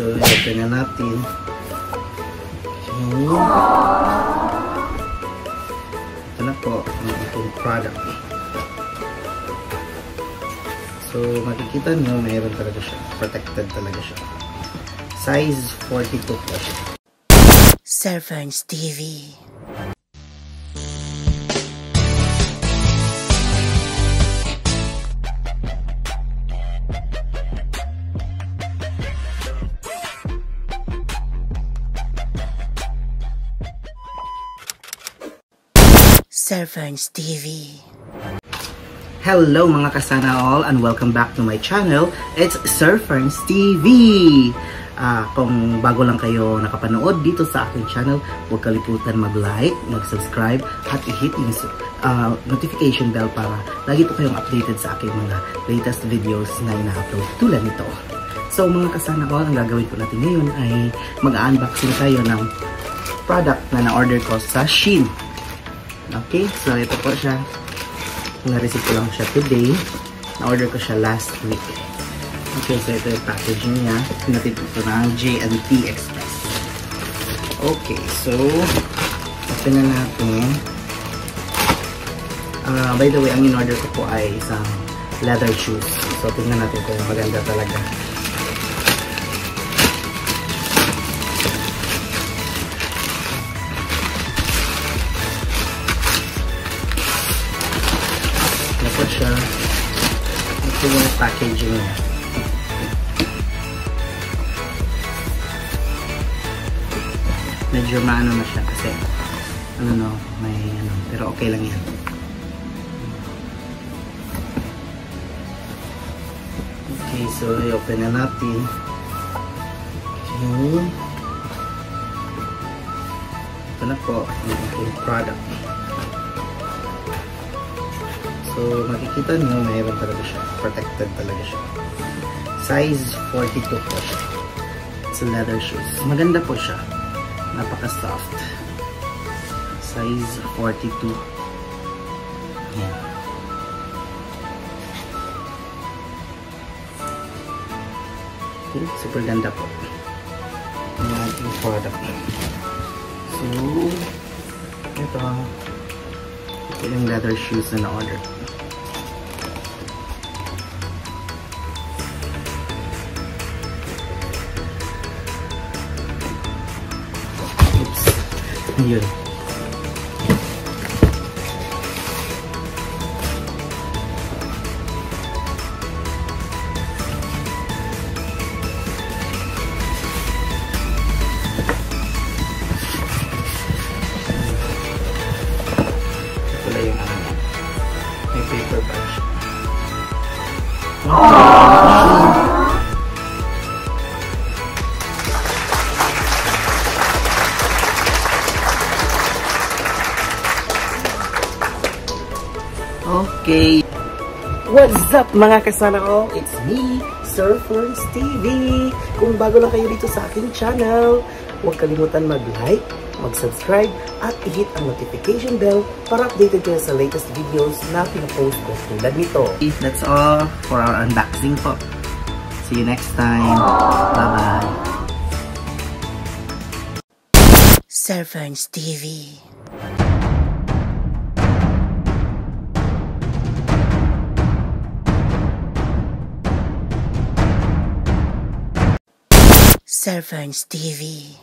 so open na natin. Okay. Ito na po ang ating product. So makikita nyo, mayroon talaga siya. Protected talaga siya. Size 42 po siya. Servants TV. Servants TV. Hello mga kasana all and welcome back to my channel. It's Servants TV. Kung bago lang kayo nakapanood dito sa aking channel, huwag kalimutan mag-like, mag-subscribe at i-hit yung notification bell para lagi po kayong updated sa aking mga latest videos na ina-upload tulad nito. So mga kasana all, ang gagawin po natin ngayon ay mag-unboxing tayo ng product na na-order ko sa SHEIN. Okay, so ito po siya. Na-receive ko lang siya today. Na-order ko siya last week. Okay, so ito yung packaging niya. Pinatid ito ng J&T Express. Okay, so open na natin. By the way, ang in-order ko po ay isang leather shoes. So tingnan natin kung maganda talaga. Siya. Ito yung packaging niya. Medyo maano na siya kasi may pero okay lang yan. Okay, so i-open na natin. Okay. Ito na po yung aking product. So, makikita nyo, mayroon talaga siya. Protected talaga siya. Size 42 po siya. It's a leather shoes. Maganda po siya. Napaka-soft. Size 42. Ayan. Okay, super ganda po. Ang ating product. So, ito yung leather shoes na na-order. Oops. Yun. May paper brush. Okay. What's up mga kasana ko? It's me, Servants TV. Kung bago lang kayo dito sa aking channel, huwag kalimutan mag-like, mag-subscribe at i-hit ang notification bell para updated kayo sa latest videos na pinapost ko tulad nito. That's all for our unboxing po. See you next time. Bye-bye. Servants TV. Servants TV.